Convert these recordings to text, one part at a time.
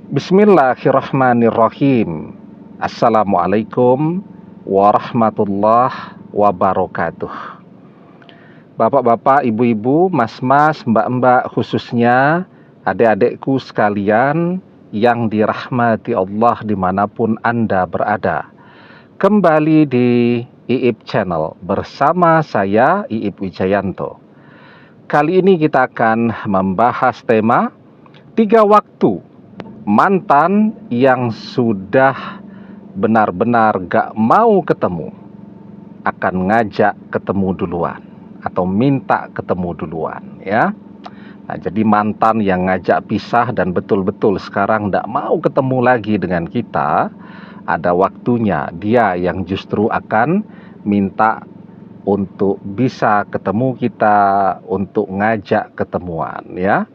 Bismillahirrahmanirrahim. Assalamualaikum warahmatullahi wabarakatuh. Bapak-bapak, ibu-ibu, mas-mas, mbak-mbak, khususnya adik-adikku sekalian yang dirahmati Allah dimanapun Anda berada. Kembali di IIP Channel bersama saya Iip Wijayanto. Kali ini kita akan membahas tema 3 waktu mantan yang sudah benar-benar gak mau ketemu akan ngajak ketemu duluan atau minta ketemu duluan, ya. Nah, jadi mantan yang ngajak pisah dan betul-betul sekarang gak mau ketemu lagi dengan kita, ada waktunya dia yang justru akan minta untuk bisa ketemu kita, untuk ngajak ketemuan, ya.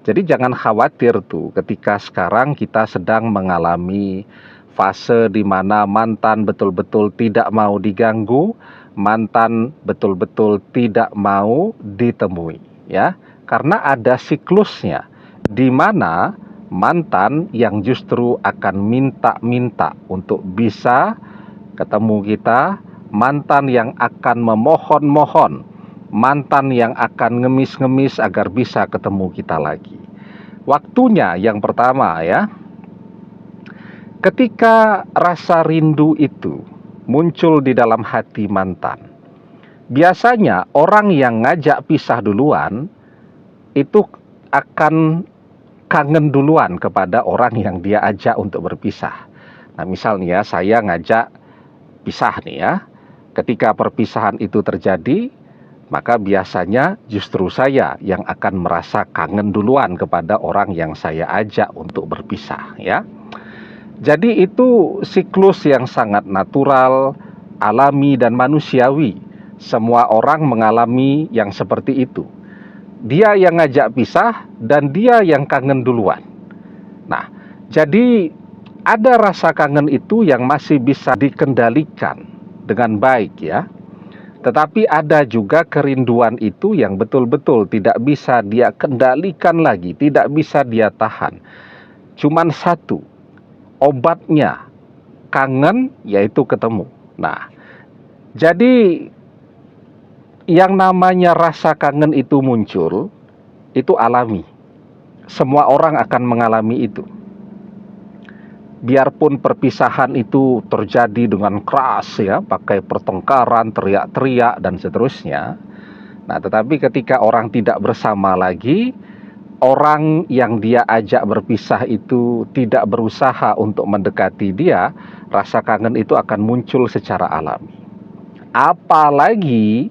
Jadi jangan khawatir tuh ketika sekarang kita sedang mengalami fase di mana mantan betul-betul tidak mau diganggu, mantan betul-betul tidak mau ditemui, ya. Karena ada siklusnya di mana mantan yang justru akan minta-minta untuk bisa ketemu kita, mantan yang akan memohon-mohon, mantan yang akan ngemis-ngemis agar bisa ketemu kita lagi. Waktunya yang pertama, ya. Ketika rasa rindu itu muncul di dalam hati mantan, biasanya orang yang ngajak pisah duluan itu akan kangen duluan kepada orang yang dia ajak untuk berpisah. Nah, misalnya saya ngajak pisah nih, ya. Ketika perpisahan itu terjadi, maka biasanya justru saya yang akan merasa kangen duluan kepada orang yang saya ajak untuk berpisah, ya. Jadi itu siklus yang sangat natural, alami dan manusiawi. Semua orang mengalami yang seperti itu. Dia yang ngajak pisah dan dia yang kangen duluan. Nah, jadi ada rasa kangen itu yang masih bisa dikendalikan dengan baik, ya. Tetapi ada juga kerinduan itu yang betul-betul tidak bisa dia kendalikan lagi, tidak bisa dia tahan. Cuman satu, obatnya kangen, yaitu ketemu. Nah, jadi yang namanya rasa kangen itu muncul, itu alami. Semua orang akan mengalami itu. Biarpun perpisahan itu terjadi dengan keras, ya, pakai pertengkaran, teriak-teriak dan seterusnya. Nah, tetapi ketika orang tidak bersama lagi, orang yang dia ajak berpisah itu tidak berusaha untuk mendekati dia, rasa kangen itu akan muncul secara alami. Apalagi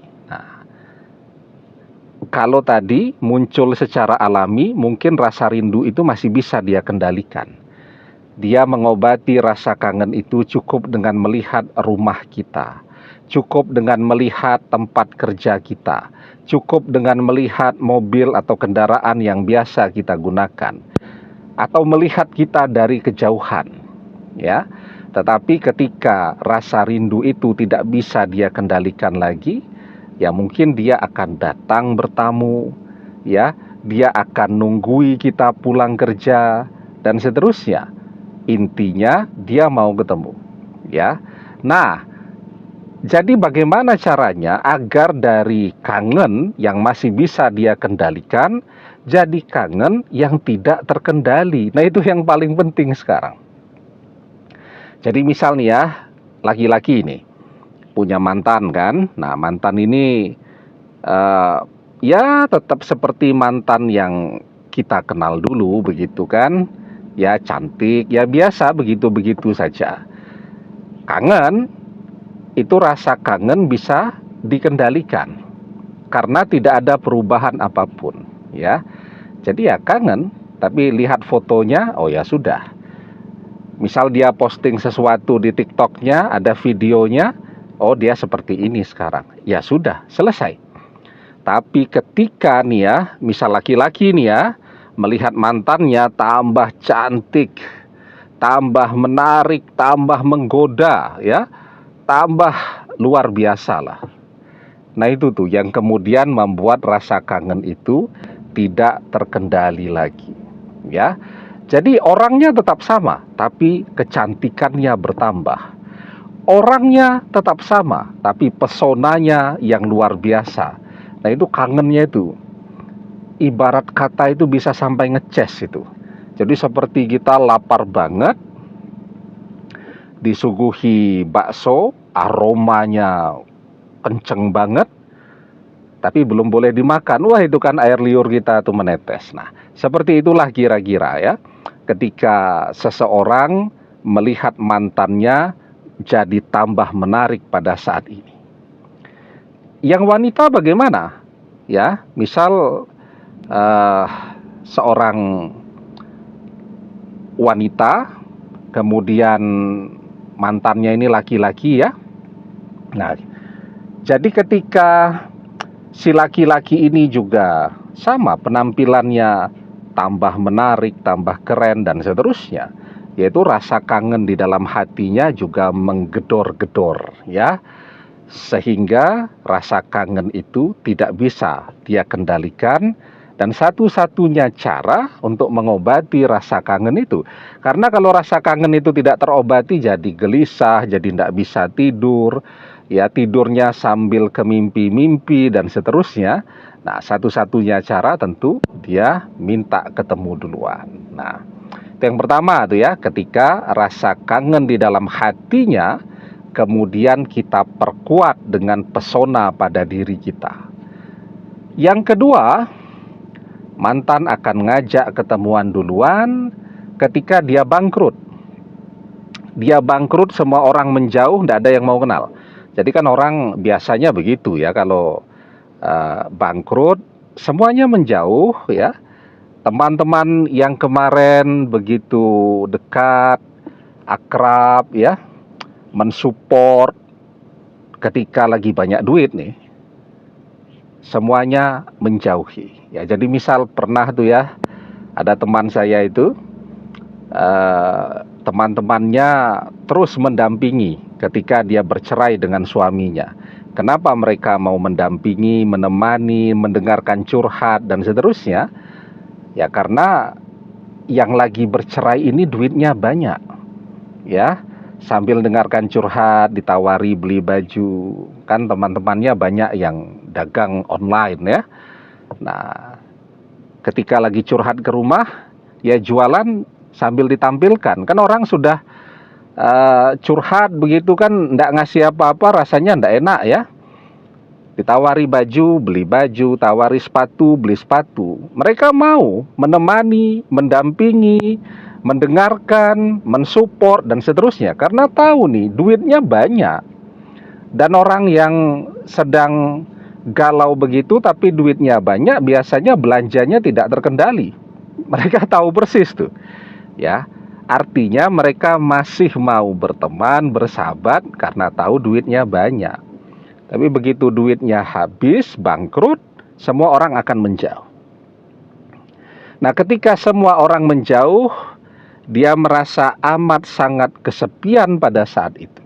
kalau tadi muncul secara alami, mungkin rasa rindu itu masih bisa dia kendalikan. Dia mengobati rasa kangen itu cukup dengan melihat rumah kita, cukup dengan melihat tempat kerja kita, cukup dengan melihat mobil atau kendaraan yang biasa kita gunakan, atau melihat kita dari kejauhan, ya. Tetapi ketika rasa rindu itu tidak bisa dia kendalikan lagi, ya mungkin dia akan datang bertamu, ya. Dia akan nunggui kita pulang kerja dan seterusnya. Intinya dia mau ketemu, ya. Nah, jadi bagaimana caranya agar dari kangen yang masih bisa dia kendalikan jadi kangen yang tidak terkendali? Nah, itu yang paling penting sekarang. Jadi misal nih, ya, laki-laki ini punya mantan kan. Nah, mantan ini ya tetap seperti mantan yang kita kenal dulu begitu kan. Ya, cantik, ya biasa begitu-begitu saja. Kangen, itu rasa kangen bisa dikendalikan karena tidak ada perubahan apapun, ya. Jadi ya kangen, tapi lihat fotonya, oh ya sudah. Misal dia posting sesuatu di TikToknya, ada videonya, oh dia seperti ini sekarang, ya sudah, selesai. Tapi ketika nih, ya, misal laki-laki nih, ya, melihat mantannya tambah cantik, tambah menarik, tambah menggoda, ya, tambah luar biasa lah. Nah, itu tuh yang kemudian membuat rasa kangen itu tidak terkendali lagi, ya. Jadi orangnya tetap sama, tapi kecantikannya bertambah. Orangnya tetap sama, tapi pesonanya yang luar biasa. Nah itu kangennya itu. Ibarat kata itu bisa sampai ngeces itu. Jadi seperti kita lapar banget, disuguhi bakso, aromanya kenceng banget, tapi belum boleh dimakan. Wah itu kan air liur kita tuh menetes. Nah seperti itulah kira-kira ya, ketika seseorang melihat mantannya jadi tambah menarik pada saat ini. Yang wanita bagaimana? Ya, misal seorang wanita, kemudian mantannya ini laki-laki ya. Nah, jadi ketika si laki-laki ini juga sama penampilannya, tambah menarik, tambah keren dan seterusnya, yaitu rasa kangen di dalam hatinya juga menggedor-gedor ya, sehingga rasa kangen itu tidak bisa dia kendalikan. Dan satu-satunya cara untuk mengobati rasa kangen itu, karena kalau rasa kangen itu tidak terobati, jadi gelisah, jadi tidak bisa tidur, ya tidurnya sambil kemimpi-mimpi dan seterusnya. Nah, satu-satunya cara tentu dia minta ketemu duluan. Nah, itu yang pertama tuh ya, ketika rasa kangen di dalam hatinya, kemudian kita perkuat dengan pesona pada diri kita. Yang kedua, mantan akan ngajak ketemuan duluan ketika dia bangkrut. Dia bangkrut, semua orang menjauh, tidak ada yang mau kenal. Jadi kan orang biasanya begitu ya, kalau bangkrut semuanya menjauh ya. Teman-teman yang kemarin begitu dekat, akrab ya, mensupport ketika lagi banyak duit nih, semuanya menjauhi. Ya, jadi misal pernah tuh ya, ada teman saya itu, teman-temannya terus mendampingi ketika dia bercerai dengan suaminya. Kenapa mereka mau mendampingi, menemani, mendengarkan curhat dan seterusnya? Ya karena yang lagi bercerai ini duitnya banyak, ya. Sambil dengarkan curhat, ditawari beli baju, kan teman-temannya banyak yang dagang online ya. Nah, ketika lagi curhat ke rumah, ya jualan sambil ditampilkan. Kan orang sudah curhat begitu kan, ndak ngasih apa-apa, rasanya ndak enak ya. Ditawari baju, beli baju, tawari sepatu, beli sepatu. Mereka mau menemani, mendampingi, mendengarkan, mensupport dan seterusnya. Karena tahu nih, duitnya banyak. Dan orang yang sedang galau begitu tapi duitnya banyak, biasanya belanjanya tidak terkendali. Mereka tahu persis tuh. Ya, artinya mereka masih mau berteman, bersahabat karena tahu duitnya banyak. Tapi begitu duitnya habis, bangkrut, semua orang akan menjauh. Nah, ketika semua orang menjauh, dia merasa amat sangat kesepian pada saat itu.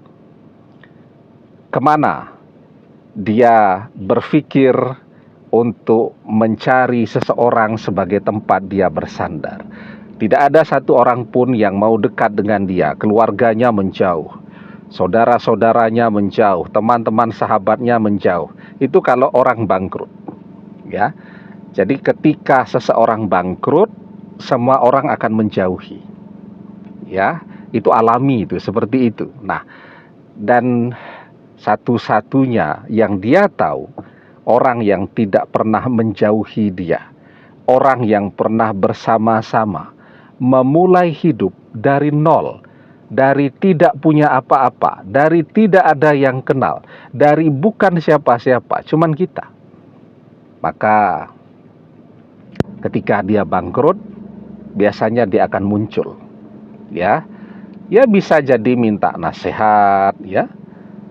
Kemana? Dia berpikir untuk mencari seseorang sebagai tempat dia bersandar. Tidak ada satu orang pun yang mau dekat dengan dia. Keluarganya menjauh, saudara-saudaranya menjauh, teman-teman sahabatnya menjauh. Itu kalau orang bangkrut, ya. Jadi ketika seseorang bangkrut, semua orang akan menjauhi, ya. Itu alami, itu seperti itu. Nah, dan satu-satunya yang dia tahu, orang yang tidak pernah menjauhi dia, orang yang pernah bersama-sama, memulai hidup dari nol, dari tidak punya apa-apa, dari tidak ada yang kenal, dari bukan siapa-siapa, cuman kita. Maka ketika dia bangkrut, biasanya dia akan muncul. Ya. Ya bisa jadi minta nasihat, ya.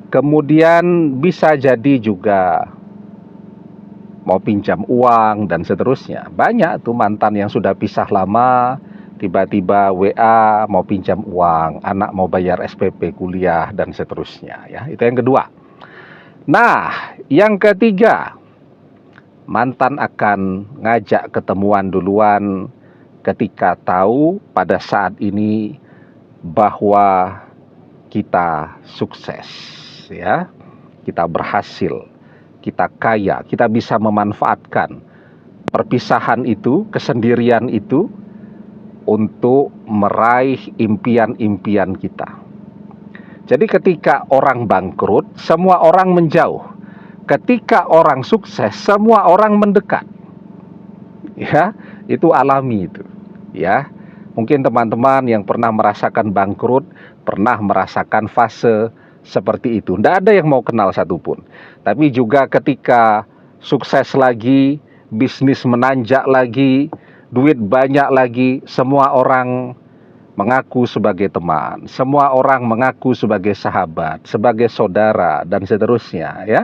Kemudian bisa jadi juga mau pinjam uang dan seterusnya. Banyak tuh mantan yang sudah pisah lama, tiba-tiba WA mau pinjam uang, anak mau bayar SPP kuliah dan seterusnya ya. Itu yang kedua. Nah, yang ketiga, mantan akan ngajak ketemuan duluan ketika tahu pada saat ini bahwa kita sukses, ya, kita berhasil, kita kaya, kita bisa memanfaatkan perpisahan itu, kesendirian itu untuk meraih impian-impian kita. Jadi ketika orang bangkrut, semua orang menjauh. Ketika orang sukses, semua orang mendekat. Ya, itu alami itu. Ya, mungkin teman-teman yang pernah merasakan bangkrut, pernah merasakan fase seperti itu. Tidak ada yang mau kenal satupun. Tapi juga ketika sukses lagi, bisnis menanjak lagi, duit banyak lagi, semua orang mengaku sebagai teman, semua orang mengaku sebagai sahabat, sebagai saudara, dan seterusnya, ya.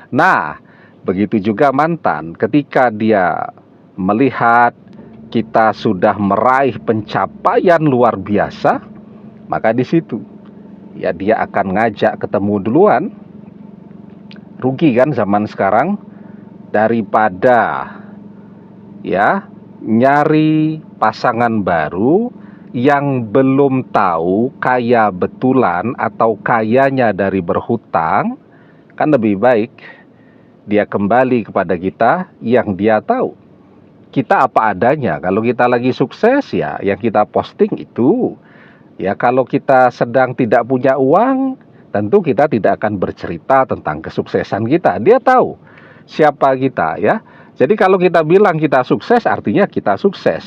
Nah, begitu juga mantan, ketika dia melihat kita sudah meraih pencapaian luar biasa, maka di situ ya dia akan ngajak ketemu duluan. Rugi kan zaman sekarang, daripada ya nyari pasangan baru yang belum tahu kaya betulan atau kayanya dari berhutang, kan lebih baik dia kembali kepada kita yang dia tahu. Kita apa adanya. Kalau kita lagi sukses, ya yang kita posting itu. Ya kalau kita sedang tidak punya uang, tentu kita tidak akan bercerita tentang kesuksesan kita. Dia tahu siapa kita, ya. Jadi kalau kita bilang kita sukses, artinya kita sukses,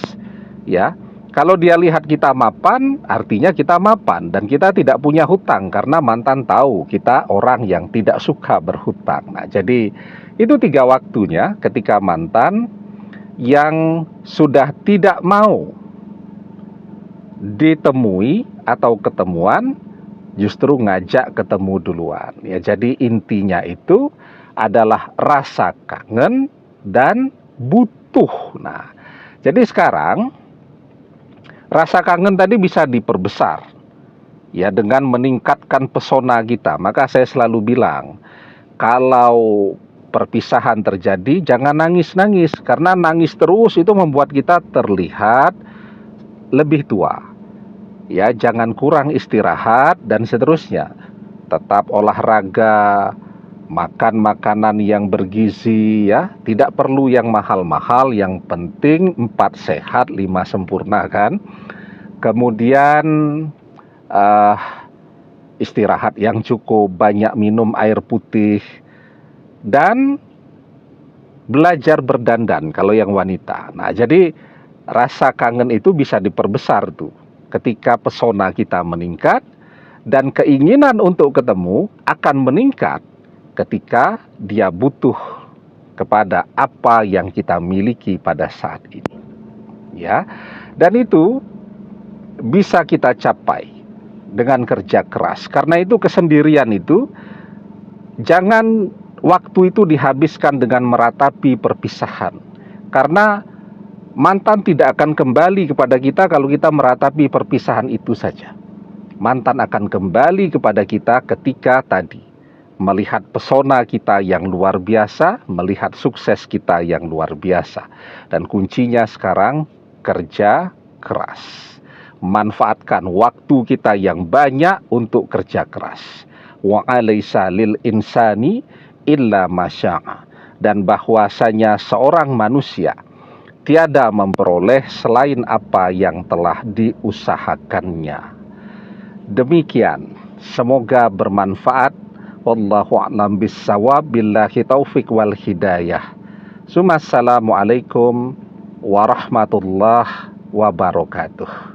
ya. Kalau dia lihat kita mapan, artinya kita mapan. Dan kita tidak punya hutang, karena mantan tahu kita orang yang tidak suka berhutang. Nah, jadi itu 3 waktunya ketika mantan yang sudah tidak mau ditemui atau ketemuan, justru ngajak ketemu duluan. Ya, jadi intinya itu adalah rasa kangen dan butuh. Nah, jadi sekarang rasa kangen tadi bisa diperbesar, ya, dengan meningkatkan pesona kita. Maka saya selalu bilang, kalau perpisahan terjadi, jangan nangis-nangis, karena nangis terus itu membuat kita terlihat lebih tua. Ya, jangan kurang istirahat dan seterusnya. Tetap olahraga, makan makanan yang bergizi, ya. Tidak perlu yang mahal-mahal, yang penting 4 sehat, 5 sempurna kan. Kemudian istirahat yang cukup, banyak minum air putih, dan belajar berdandan kalau yang wanita. Nah, jadi rasa kangen itu bisa diperbesar tuh ketika pesona kita meningkat, dan keinginan untuk ketemu akan meningkat ketika dia butuh kepada apa yang kita miliki pada saat ini, ya. Dan itu bisa kita capai dengan kerja keras. Karena itu kesendirian itu jangan waktu itu dihabiskan dengan meratapi perpisahan. Karena mantan tidak akan kembali kepada kita kalau kita meratapi perpisahan itu saja. Mantan akan kembali kepada kita ketika tadi melihat pesona kita yang luar biasa, melihat sukses kita yang luar biasa. Dan kuncinya sekarang kerja keras. Manfaatkan waktu kita yang banyak untuk kerja keras. Wa alaysa lil insani illa masya'a. Dan bahwasanya seorang manusia tiada memperoleh selain apa yang telah diusahakannya. Demikian, semoga bermanfaat. Wallahu a'lam bissawab, billahi taufik wal hidayah. Assalamualaikum warahmatullahi wabarakatuh.